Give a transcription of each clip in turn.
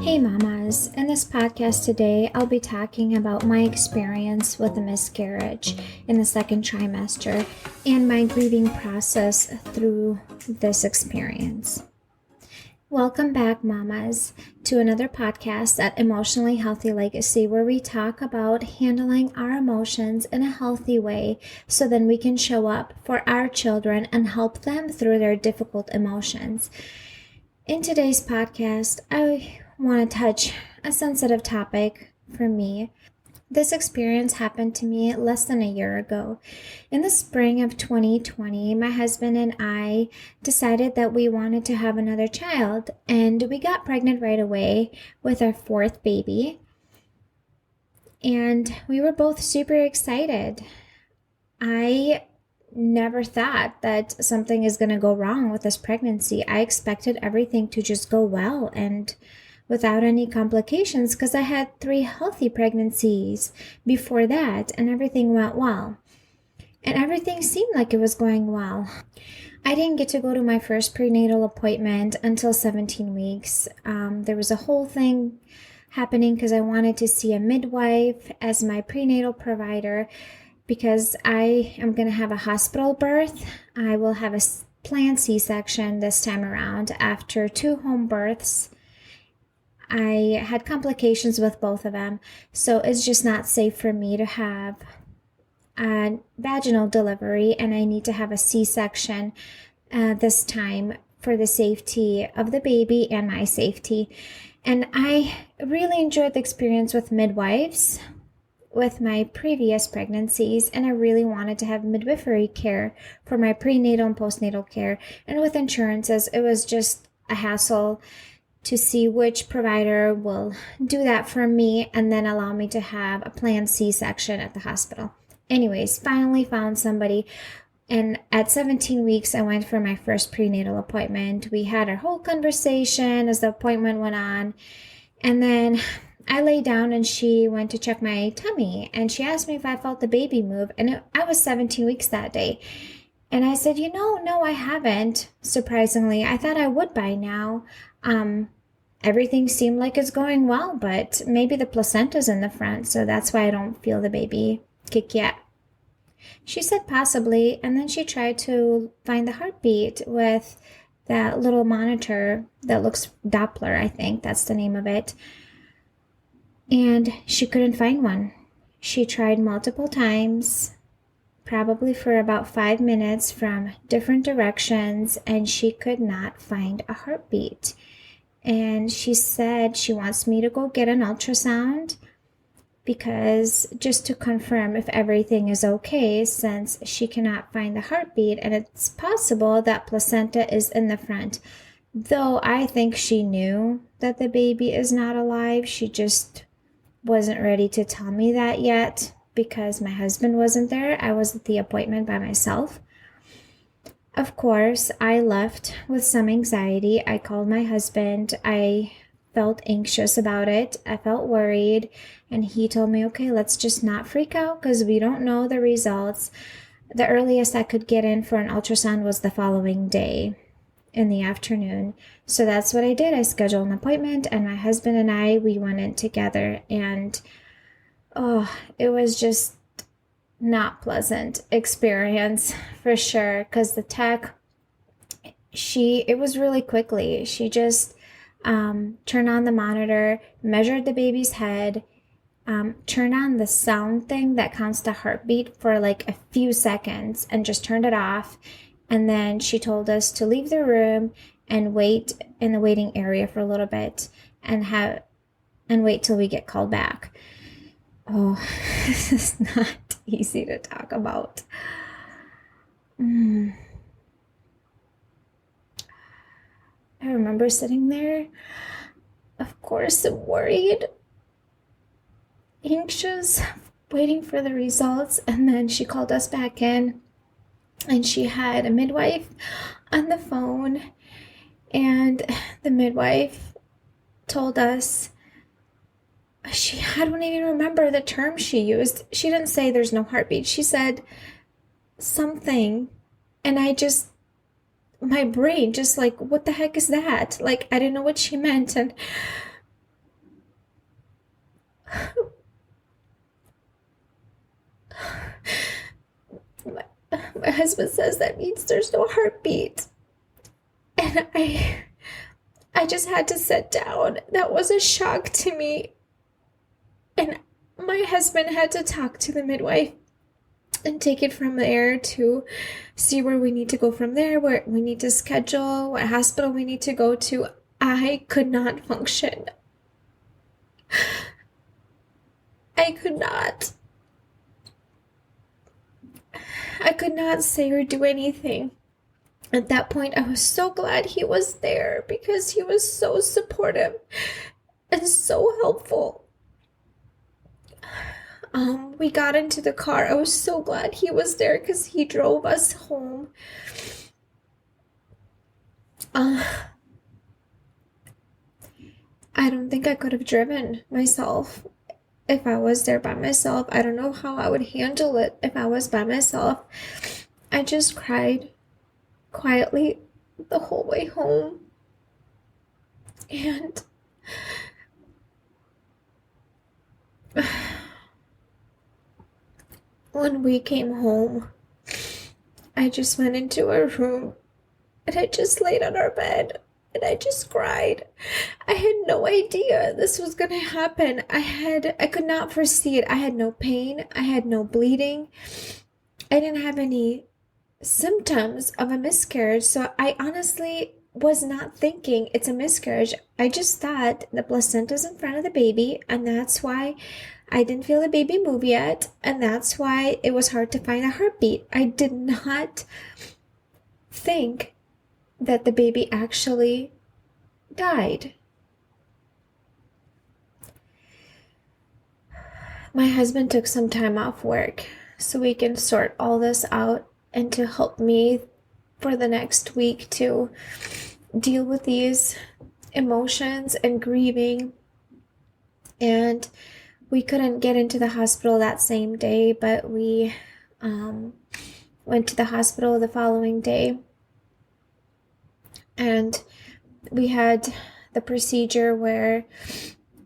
Hey mamas, in this podcast today, I'll be talking about my experience with a miscarriage in the second trimester and my grieving process through this experience. Welcome back, mamas, to another podcast at Emotionally Healthy Legacy, where we talk about handling our emotions in a healthy way so then we can show up for our children and help them through their difficult emotions. In today's podcast, I want to touch a sensitive topic for me. This experience happened to me less than a year ago. In the spring of 2020, my husband and I decided that we wanted to have another child, and we got pregnant right away with our fourth baby. And we were both super excited. I never thought that something is going to go wrong with this pregnancy. I expected everything to just go well and without any complications because I had 3 healthy pregnancies before that and everything went well. And everything seemed like it was going well. I didn't get to go to my first prenatal appointment until 17 weeks. There was a whole thing happening because I wanted to see a midwife as my prenatal provider because I am going to have a hospital birth. I will have a planned C-section this time around after 2 home births. I had complications with both of them, so it's just not safe for me to have a vaginal delivery, and I need to have a C-section this time for the safety of the baby and my safety. And I really enjoyed the experience with midwives with my previous pregnancies, and I really wanted to have midwifery care for my prenatal and postnatal care. And with insurances, it was just a hassle to see which provider will do that for me and then allow me to have a planned C-section at the hospital. Anyways, finally found somebody, and at 17 weeks, I went for my first prenatal appointment. We had our whole conversation as the appointment went on, and then I lay down and she went to check my tummy, and she asked me if I felt the baby move, and I was 17 weeks that day. And I said, no, I haven't. Surprisingly, I thought I would by now. Everything seemed like it's going well, but maybe the placenta's in the front, so that's why I don't feel the baby kick yet. She said possibly, and then she tried to find the heartbeat with that little monitor that looks Doppler, I think that's the name of it. And she couldn't find one. She tried multiple times, probably for about 5 minutes from different directions, and she could not find a heartbeat. And she said she wants me to go get an ultrasound because just to confirm if everything is okay, since she cannot find the heartbeat, and it's possible that placenta is in the front. Though I think she knew that the baby is not alive, she just wasn't ready to tell me that yet because my husband wasn't there. I was at the appointment by myself. Of course, I left with some anxiety. I called my husband. I felt anxious about it. I felt worried. And he told me, okay, let's just not freak out because we don't know the results. The earliest I could get in for an ultrasound was the following day in the afternoon. So that's what I did. I scheduled an appointment, and my husband and I, we went in together. And it was just not pleasant experience for sure, because the tech, it was really quickly. She just turned on the monitor, measured the baby's head, turned on the sound thing that counts the heartbeat for like a few seconds, and just turned it off. And then she told us to leave the room and wait in the waiting area for a little bit and wait till we get called back. Oh, this is not easy to talk about. I remember sitting there, of course, worried, anxious, waiting for the results. And then she called us back in, and she had a midwife on the phone. And the midwife told us, I don't even remember the term she used. She didn't say there's no heartbeat. She said something, and my brain just like, what the heck is that? Like, I didn't know what she meant. And My, my husband says that means there's no heartbeat. And I just had to sit down. That was a shock to me. And my husband had to talk to the midwife and take it from there to see where we need to go from there, where we need to schedule, what hospital we need to go to. I could not function. I could not. I could not say or do anything. At that point, I was so glad he was there because he was so supportive and so helpful. We got into the car. I was so glad he was there because he drove us home. I don't think I could have driven myself if I was there by myself. I don't know how I would handle it if I was by myself. I just cried quietly the whole way home. And when we came home, I just went into our room and I just laid on our bed and I just cried. I had no idea this was going to happen. I could not foresee it. I had no pain. I had no bleeding. I didn't have any symptoms of a miscarriage. So I honestly was not thinking it's a miscarriage. I just thought the placenta's in front of the baby, and that's why I didn't feel the baby move yet, and that's why it was hard to find a heartbeat. I did not think that the baby actually died. My husband took some time off work so we can sort all this out and to help me for the next week to deal with these emotions and grieving. And we couldn't get into the hospital that same day, but we went to the hospital the following day. And we had the procedure where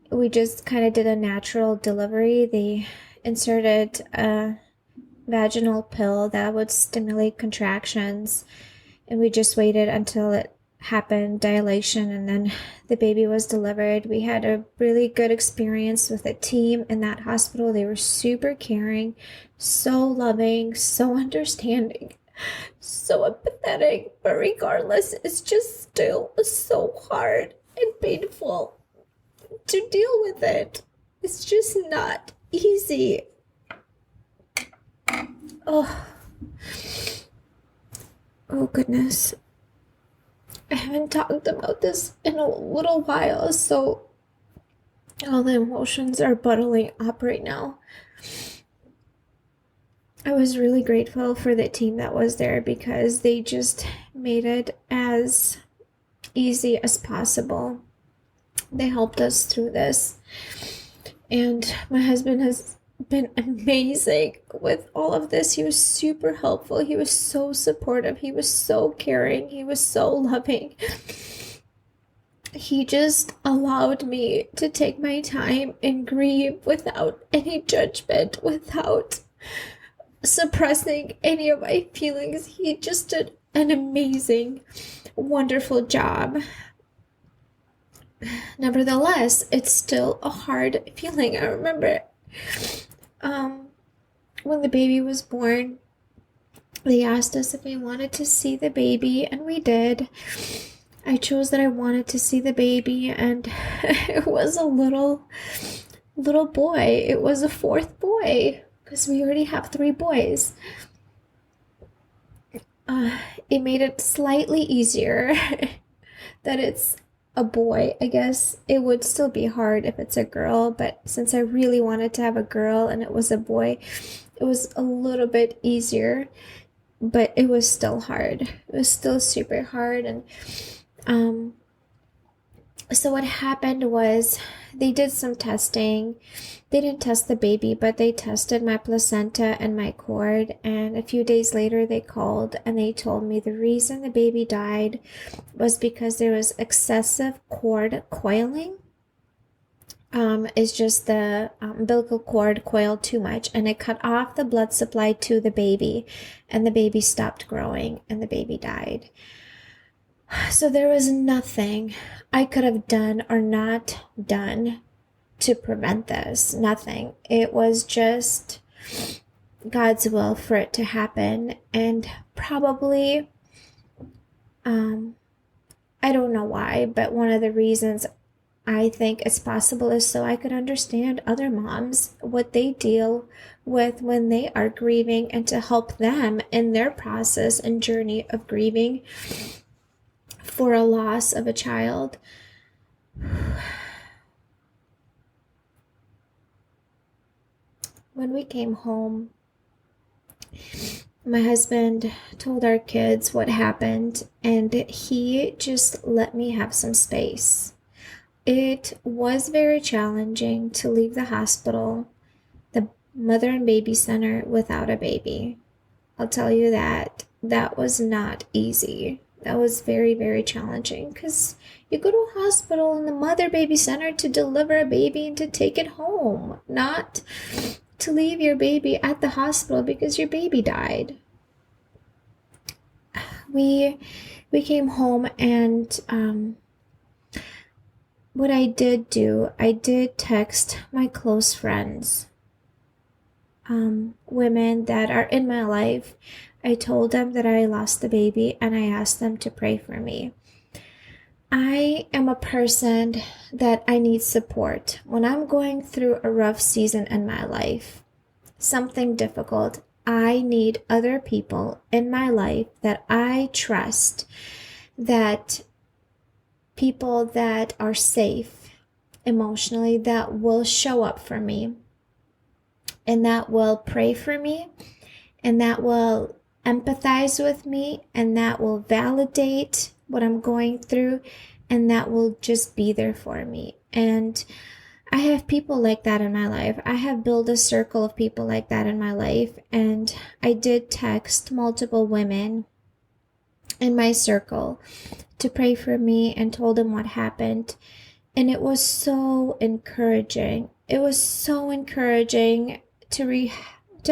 we just kind of did a natural delivery. They inserted a vaginal pill that would stimulate contractions, and we just waited until it happened, dilation, and then the baby was delivered. We had a really good experience with the team in that hospital. They were super caring, so loving, so understanding, so empathetic, but regardless, it's just still so hard and painful to deal with it. It's just not easy. Oh goodness. I haven't talked about this in a little while, so all the emotions are bottling up right now. I was really grateful for the team that was there because they just made it as easy as possible. They helped us through this. And my husband has been amazing with all of this. He was super helpful. He was so supportive. He was so caring. He was so loving. He just allowed me to take my time and grieve without any judgment, without suppressing any of my feelings. He just did an amazing, wonderful job. Nevertheless, it's still a hard feeling. I remember when the baby was born, they asked us if we wanted to see the baby, and we did. I chose that I wanted to see the baby, and it was a little boy. It was a fourth boy because we already have 3 boys. It made it slightly easier that it's a boy. I guess it would still be hard if it's a girl, but since I really wanted to have a girl and it was a boy, it was a little bit easier, but it was still hard. It was still super hard. And so what happened was they did some testing. They didn't test the baby, but they tested my placenta and my cord. And a few days later, they called and they told me the reason the baby died was because there was excessive cord coiling. is just the umbilical cord coiled too much, and it cut off the blood supply to the baby, and the baby stopped growing, and the baby died. So there was nothing I could have done or not done to prevent this. Nothing. It was just God's will for it to happen. And probably, I don't know why, but one of the reasons I think it's possible is so I could understand other moms, what they deal with when they are grieving, and to help them in their process and journey of grieving for a loss of a child. When we came home, my husband told our kids what happened, and he just let me have some space. It was very challenging to leave the hospital, the mother and baby center, without a baby. I'll tell you that. That was not easy. That was very, very challenging because you go to a hospital in the mother baby center to deliver a baby and to take it home, not to leave your baby at the hospital because your baby died. We came home, and what I did do, I did text my close friends, women that are in my life. I told them that I lost the baby, and I asked them to pray for me. I am a person that I need support. When I'm going through a rough season in my life, something difficult, I need other people in my life that I trust, that people that are safe emotionally, that will show up for me, and that will pray for me, and that will empathize with me, and that will validate what I'm going through, and that will just be there for me. And I have people like that in my life. I have built a circle of people like that in my life, and I did text multiple women in my circle to pray for me and told them what happened. And it was so encouraging. It was so encouraging to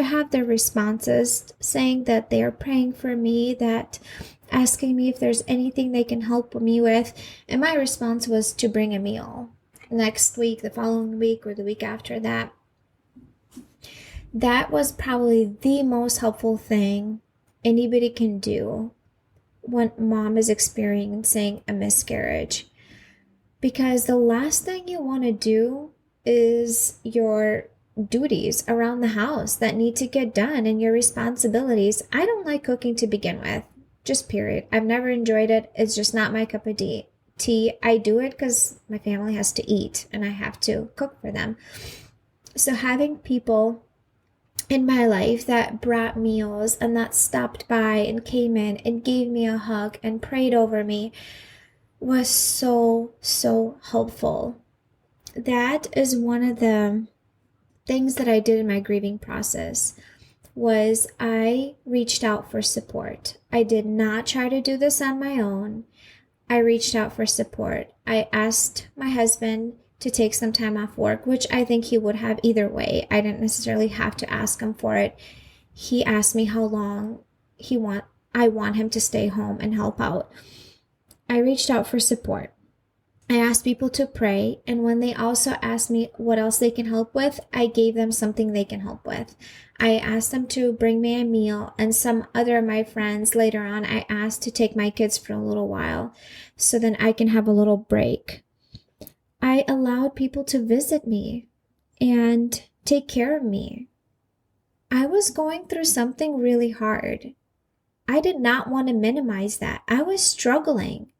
have their responses saying that they are praying for me, that asking me if there's anything they can help me with. And my response was to bring a meal next week, the following week, or the week after that. That was probably the most helpful thing anybody can do when mom is experiencing a miscarriage. Because the last thing you want to do is your duties around the house that need to get done and your responsibilities. I don't like cooking to begin with, just period. I've never enjoyed it. It's just not my cup of tea. I do it because my family has to eat and I have to cook for them. So having people in my life that brought meals and that stopped by and came in and gave me a hug and prayed over me was so, so helpful. That is one of the things that I did in my grieving process, was I reached out for support. I did not try to do this on my own. I reached out for support. I asked my husband to take some time off work, which I think he would have either way. I didn't necessarily have to ask him for it. He asked me how long I want him to stay home and help out. I reached out for support. I asked people to pray, and when they also asked me what else they can help with, I gave them something they can help with. I asked them to bring me a meal, and some other of my friends later on, I asked to take my kids for a little while so then I can have a little break. I allowed people to visit me and take care of me. I was going through something really hard. I did not want to minimize that. I was struggling.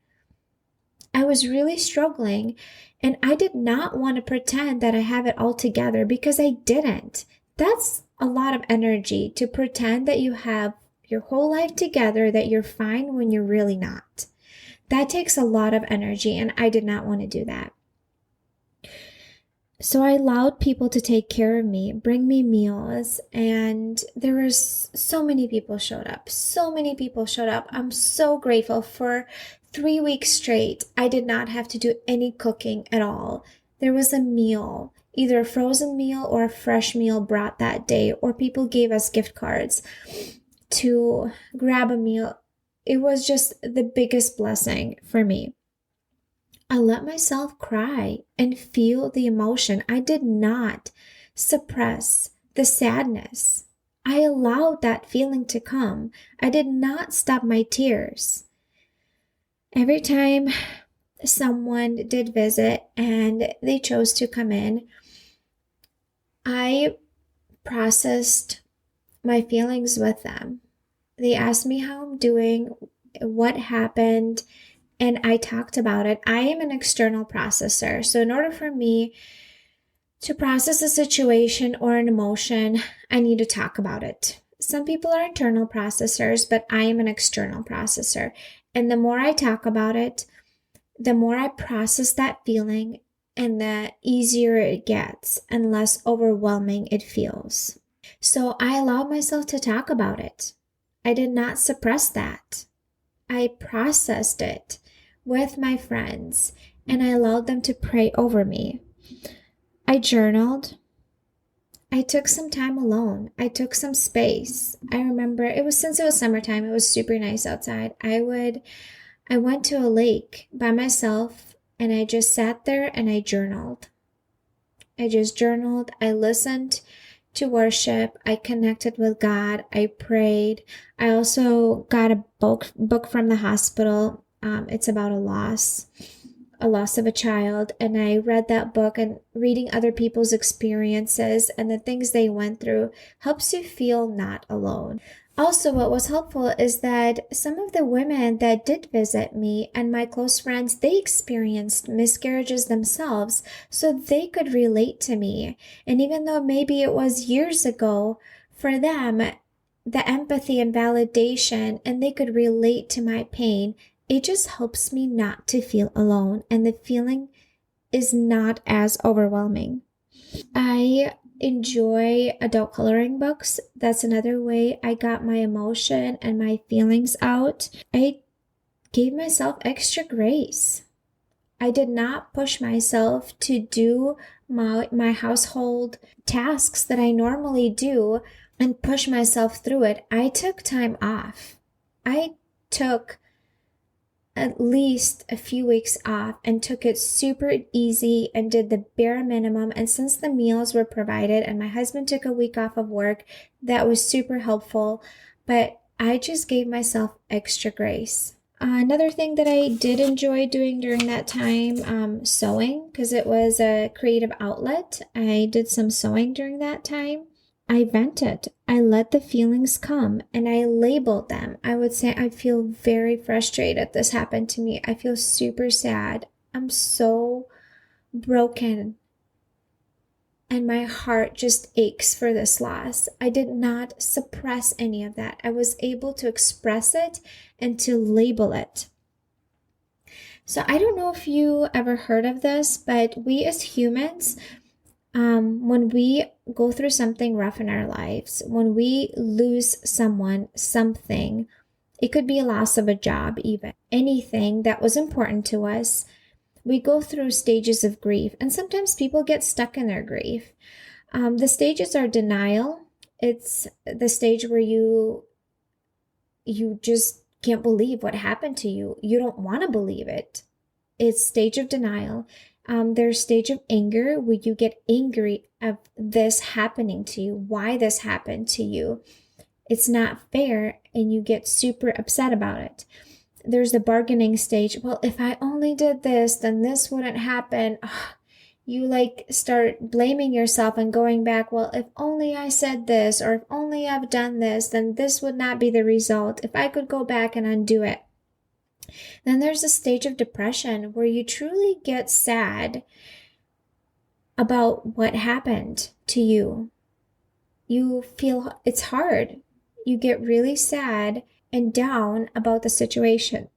I was really struggling, and I did not want to pretend that I have it all together, because I didn't. That's a lot of energy to pretend that you have your whole life together, that you're fine when you're really not. That takes a lot of energy, and I did not want to do that. So I allowed people to take care of me, bring me meals, and there was so many people showed up. So many people showed up. I'm so grateful. For 3 weeks straight, I did not have to do any cooking at all. there was a meal, either a frozen meal or a fresh meal brought that day, or people gave us gift cards to grab a meal. It was just the biggest blessing for me. I let myself cry and feel the emotion. I did not suppress the sadness. I allowed that feeling to come. I did not stop my tears. Every time someone did visit and they chose to come in, I processed my feelings with them. They asked me how I'm doing, what happened, and I talked about it. I am an external processor. So in order for me to process a situation or an emotion, I need to talk about it. Some people are internal processors, but I am an external processor. And the more I talk about it, the more I process that feeling, and the easier it gets and less overwhelming it feels. So I allowed myself to talk about it. I did not suppress that. I processed it with my friends, and I allowed them to pray over me. I journaled. I took some time alone. I took some space. I remember since it was summertime, it was super nice outside. I went to a lake by myself, and I just sat there and I journaled. I listened to worship. I connected with God. I prayed. I also got a book from the hospital. It's about a loss of a child. And I read that book, and reading other people's experiences and the things they went through helps you feel not alone. Also, what was helpful is that some of the women that did visit me and my close friends, they experienced miscarriages themselves, so they could relate to me. And even though maybe it was years ago, for them, the empathy and validation, and they could relate to my pain, it just helps me not to feel alone, and the feeling is not as overwhelming. I enjoy adult coloring books. That's another way I got my emotion and my feelings out. I gave myself extra grace. I did not push myself to do my household tasks that I normally do and push myself through it. I took time off. I took at least a few weeks off and took it super easy and did the bare minimum. And since the meals were provided and my husband took a week off of work, that was super helpful. But I just gave myself extra grace. Another thing that I did enjoy doing during that time, sewing, because it was a creative outlet. I did some sewing during that time. I vented. I let the feelings come and I labeled them. I would say I feel very frustrated this happened to me. I feel super sad. I'm so broken. And my heart just aches for this loss. I did not suppress any of that. I was able to express it and to label it. So I don't know if you ever heard of this, but we as humans, when we go through something rough in our lives, when we lose someone, something, it could be a loss of a job, even anything that was important to us, we go through stages of grief, and sometimes people get stuck in their grief. The stages are denial. It's the stage where you just can't believe what happened to you. You don't want to believe it. It's stage of denial. There's stage of anger, where you get angry of this happening to you, why this happened to you. It's not fair, and you get super upset about it. There's the bargaining stage. Well, if I only did this, then this wouldn't happen. You start blaming yourself and going back. Well, if only I said this, or if only I've done this, then this would not be the result. If I could go back and undo it. Then there's a stage of depression where you truly get sad about what happened to you. You feel it's hard. You get really sad and down about the situation.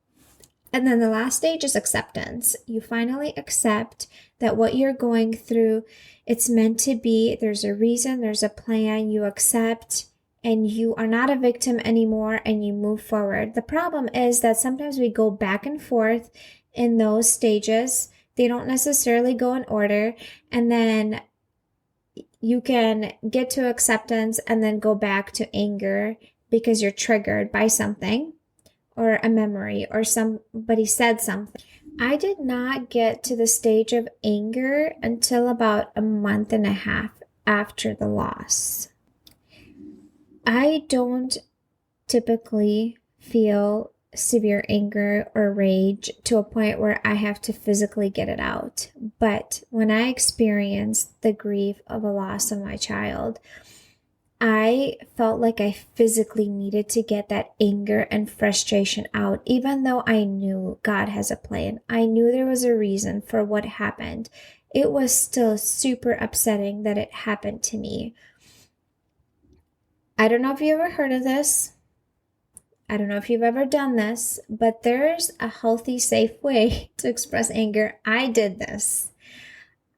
And then the last stage is acceptance. You finally accept that what you're going through, it's meant to be. There's a reason, there's a plan. You accept, and you are not a victim anymore, and you move forward. The problem is that sometimes we go back and forth in those stages They don't necessarily go in order. And then you can get to acceptance and then go back to anger because you're triggered by something or a memory or somebody said something. I did not get to the stage of anger until about a month and a half after the loss. I don't typically feel severe anger or rage to a point where I have to physically get it out. But when I experienced the grief of a loss of my child, I felt like I physically needed to get that anger and frustration out, even though I knew God has a plan. I knew there was a reason for what happened. It was still super upsetting that it happened to me. I don't know if you ever heard of this. I don't know if you've ever done this, but there's a healthy, safe way to express anger. I did this.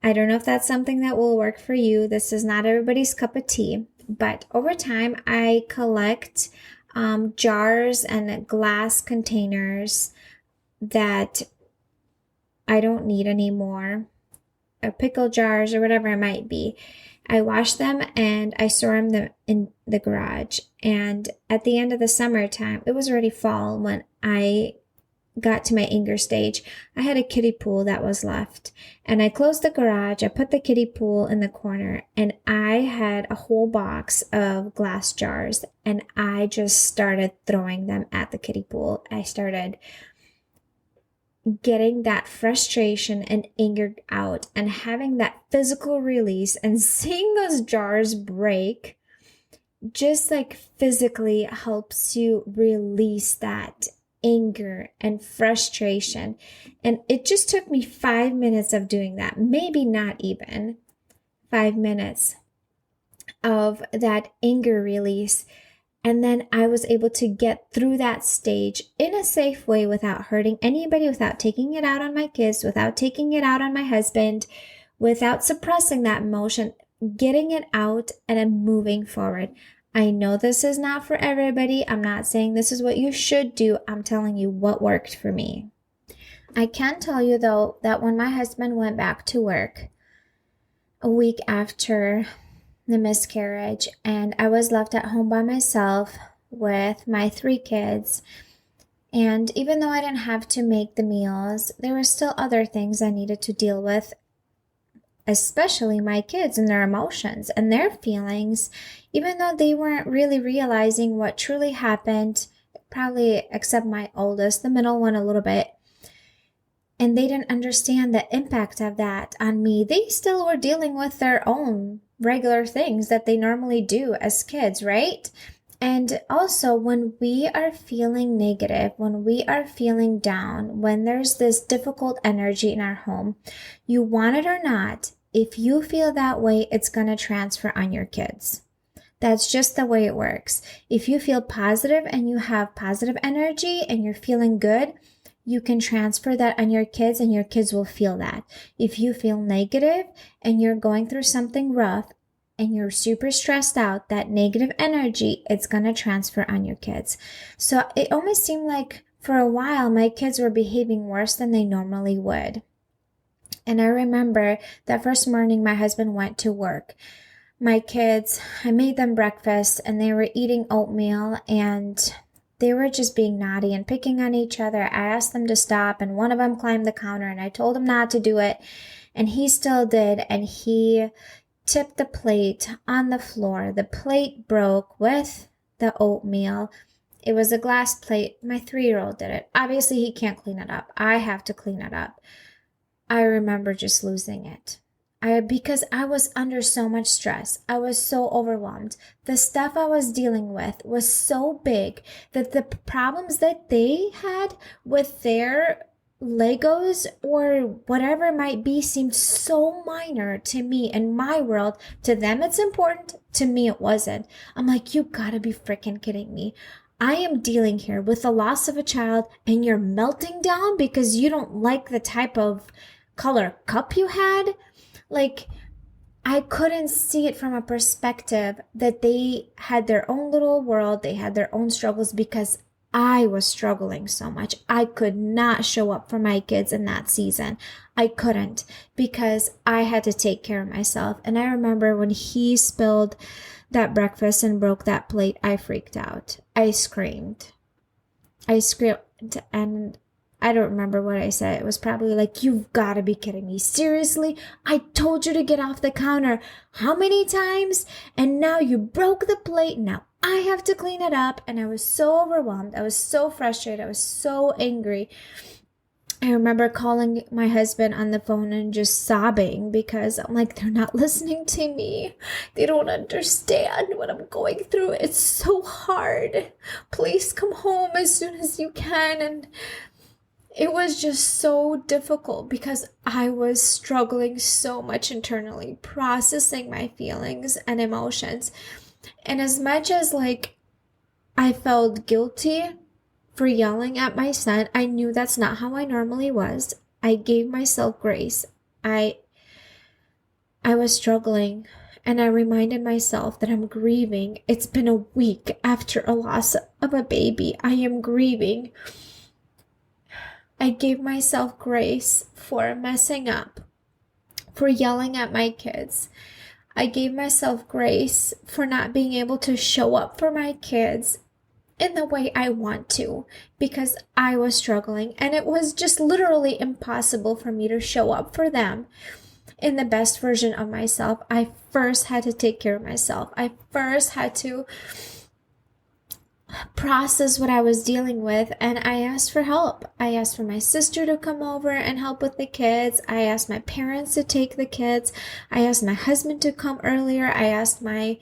I don't know if that's something that will work for you. This is not everybody's cup of tea, but over time, I collect jars and glass containers that I don't need anymore, or pickle jars or whatever it might be. I wash them and I store them in the garage. And at the end of the summertime, it was already fall when I got to my anger stage. I had a kiddie pool that was left. And I closed the garage. I put the kiddie pool in the corner. And I had a whole box of glass jars. And I just started throwing them at the kiddie pool. I started getting that frustration and anger out and having that physical release and seeing those jars break just like physically helps you release that anger and frustration. And it just took me 5 minutes of doing that, maybe not even 5 minutes of that anger release. And then I was able to get through that stage in a safe way without hurting anybody, without taking it out on my kids, without taking it out on my husband, without suppressing that emotion, getting it out and then moving forward. I know this is not for everybody. I'm not saying this is what you should do. I'm telling you what worked for me. I can tell you though that when my husband went back to work a week after the miscarriage, and I was left at home by myself with my 3 kids. And even though I didn't have to make the meals, there were still other things I needed to deal with, especially my kids and their emotions and their feelings, even though they weren't really realizing what truly happened, probably except my oldest, the middle one a little bit. And they didn't understand the impact of that on me. They still were dealing with their own regular things that they normally do as kids, right? And also when we are feeling negative, when we are feeling down, when there's this difficult energy in our home, you want it or not, if you feel that way, it's going to transfer on your kids. That's just the way it works. If you feel positive and you have positive energy and you're feeling good, you can transfer that on your kids and your kids will feel that. If you feel negative and you're going through something rough and you're super stressed out, that negative energy, it's going to transfer on your kids. So it almost seemed like for a while, my kids were behaving worse than they normally would. And I remember that first morning my husband went to work. My kids, I made them breakfast and they were eating oatmeal and they were just being naughty and picking on each other. I asked them to stop and one of them climbed the counter and I told him not to do it. And he still did. And he tipped the plate on the floor. The plate broke with the oatmeal. It was a glass plate. My 3-year-old did it. Obviously, he can't clean it up. I have to clean it up. I remember just losing it. Because I was under so much stress. I was so overwhelmed. The stuff I was dealing with was so big that the problems that they had with their Legos or whatever it might be seemed so minor to me in my world. To them, it's important. To me, it wasn't. I'm like, you gotta be freaking kidding me. I am dealing here with the loss of a child and you're melting down because you don't like the type of color cup you had? Like, I couldn't see it from a perspective that they had their own little world, they had their own struggles because I was struggling so much. I could not show up for my kids in that season. I couldn't because I had to take care of myself. And I remember when he spilled that breakfast and broke that plate, I freaked out. I screamed. And I don't remember what I said. It was probably like, "You've got to be kidding me. Seriously? I told you to get off the counter how many times? And now you broke the plate. Now I have to clean it up." And I was so overwhelmed. I was so frustrated. I was so angry. I remember calling my husband on the phone and just sobbing because I'm like, they're not listening to me. They don't understand what I'm going through. It's so hard. Please come home as soon as you can. And it was just so difficult because I was struggling so much internally, processing my feelings and emotions. And as much as I felt guilty for yelling at my son, I knew that's not how I normally was. I gave myself grace. I was struggling, and I reminded myself that I'm grieving. It's been a week after a loss of a baby. I am grieving. I gave myself grace for messing up, for yelling at my kids. I gave myself grace for not being able to show up for my kids in the way I want to because I was struggling, and it was just literally impossible for me to show up for them in the best version of myself. I first had to take care of myself. I first had to process what I was dealing with, and I asked for help. I asked for my sister to come over and help with the kids. I asked my parents to take the kids. I asked my husband to come earlier. I asked my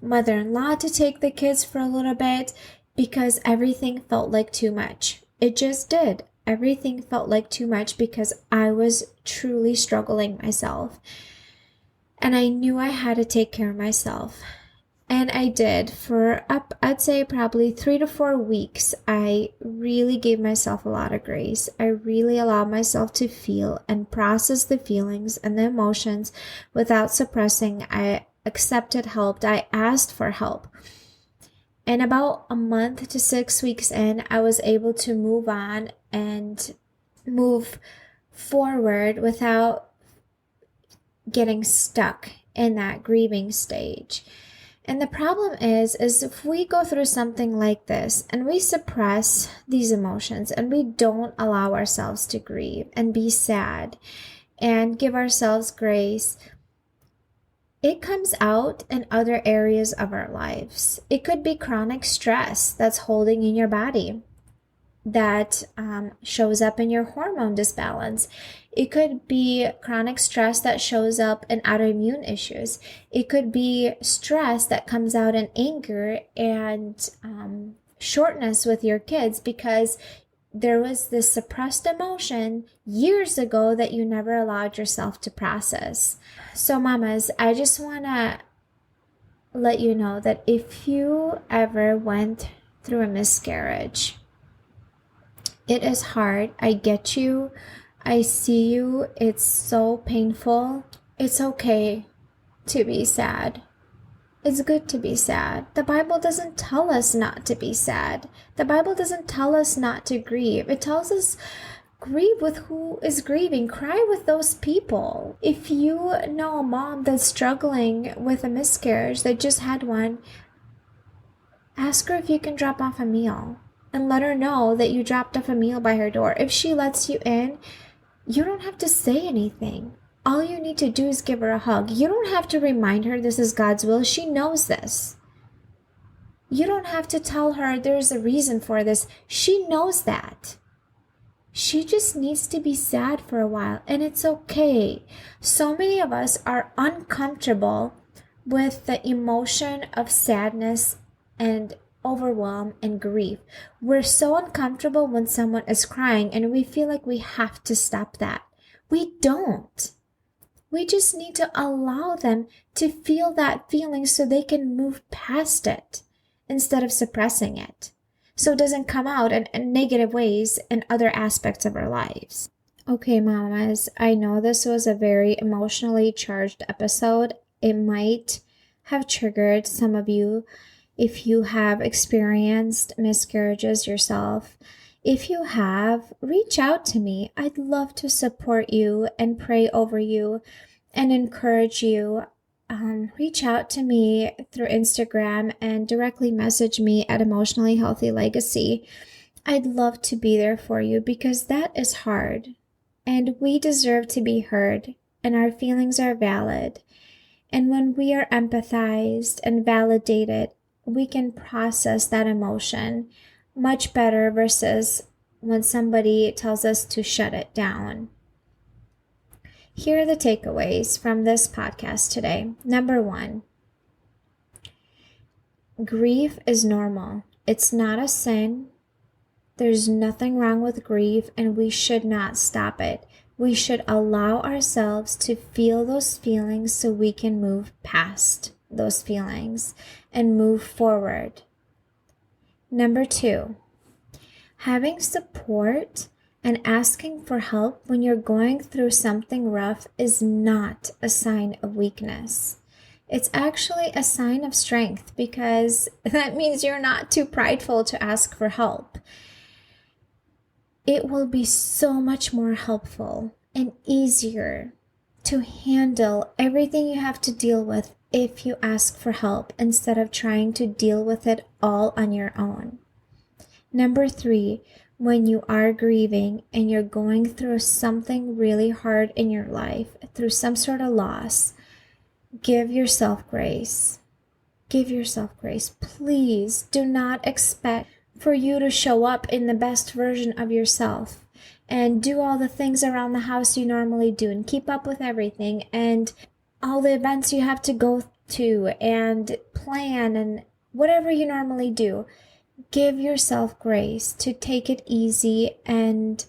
mother-in-law to take the kids for a little bit because everything felt like too much. It just did. Everything felt like too much because I was truly struggling myself. And I knew I had to take care of myself. And I did for I'd say probably 3 to 4 weeks. I really gave myself a lot of grace. I really allowed myself to feel and process the feelings and the emotions without suppressing. I accepted help. I asked for help. And about a month to 6 weeks in, I was able to move on and move forward without getting stuck in that grieving stage. And the problem is if we go through something like this and we suppress these emotions and we don't allow ourselves to grieve and be sad and give ourselves grace, it comes out in other areas of our lives. It could be chronic stress that's holding in your body that shows up in your hormone disbalance. It could be chronic stress that shows up in autoimmune issues. It could be stress that comes out in anger and shortness with your kids because there was this suppressed emotion years ago that you never allowed yourself to process. So mamas, I just want to let you know that if you ever went through a miscarriage, it is hard. I get you. I see you. It's so painful. It's okay to be sad. It's good to be sad. The Bible doesn't tell us not to be sad. The Bible doesn't tell us not to grieve. It tells us grieve with who is grieving. Cry with those people. If you know a mom that's struggling with a miscarriage, that just had one, ask her if you can drop off a meal and let her know that you dropped off a meal by her door. If she lets you in, you don't have to say anything. All you need to do is give her a hug. You don't have to remind her this is God's will. She knows this. You don't have to tell her there's a reason for this. She knows that. She just needs to be sad for a while, and it's okay. So many of us are uncomfortable with the emotion of sadness and overwhelm and grief. We're so uncomfortable when someone is crying, and we feel like we have to stop that. We don't. We just need to allow them to feel that feeling so they can move past it instead of suppressing it, so it doesn't come out in negative ways in other aspects of our lives. Okay, mamas, I know this was a very emotionally charged episode. It might have triggered some of you If you have experienced miscarriages yourself, if you have, reach out to me. I'd love to support you and pray over you and encourage you. Reach out to me through Instagram and directly message me at Emotionally Healthy Legacy. I'd love to be there for you because that is hard, and we deserve to be heard, and our feelings are valid. And when we are empathized and validated, we can process that emotion much better versus when somebody tells us to shut it down. Here are the takeaways from this podcast today. Number 1, grief is normal. It's not a sin. There's nothing wrong with grief, and we should not stop it. We should allow ourselves to feel those feelings so we can move past those feelings and move forward. Number 2, having support and asking for help when you're going through something rough is not a sign of weakness. It's actually a sign of strength, because that means you're not too prideful to ask for help. It will be so much more helpful and easier to handle everything you have to deal with if you ask for help instead of trying to deal with it all on your own. Number 3, when you are grieving and you're going through something really hard in your life, through some sort of loss, give yourself grace. Give yourself grace. Please do not expect for you to show up in the best version of yourself and do all the things around the house you normally do and keep up with everything and all the events you have to go to and plan and whatever you normally do. Give yourself grace to take it easy and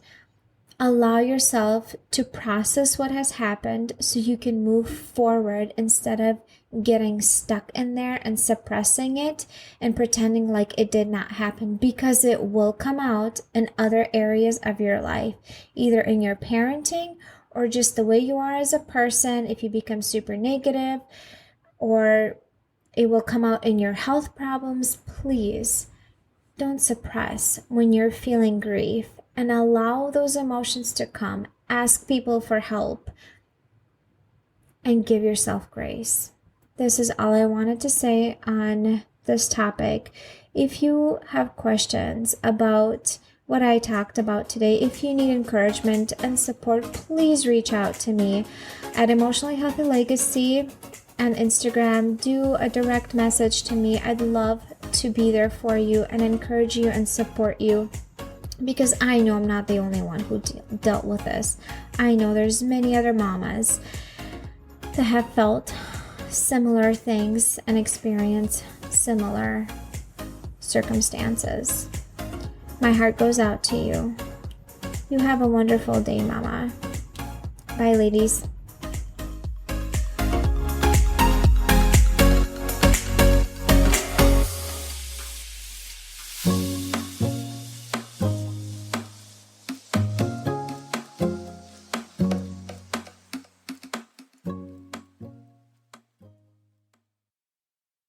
allow yourself to process what has happened so you can move forward instead of getting stuck in there and suppressing it and pretending like it did not happen, because it will come out in other areas of your life, either in your parenting or just the way you are as a person if you become super negative, or it will come out in your health problems. Please don't suppress when you're feeling grief and allow those emotions to come. Ask people for help and give yourself grace. This is all I wanted to say on this topic. If you have questions about what I talked about today, if you need encouragement and support, please reach out to me at Emotionally Healthy Legacy on Instagram. Do a direct message to me. I'd love to be there for you and encourage you and support you, because I know I'm not the only one who dealt with this. I know there's many other mamas that have felt similar things and experienced similar circumstances. My heart goes out to you. You have a wonderful day, Mama. Bye, ladies.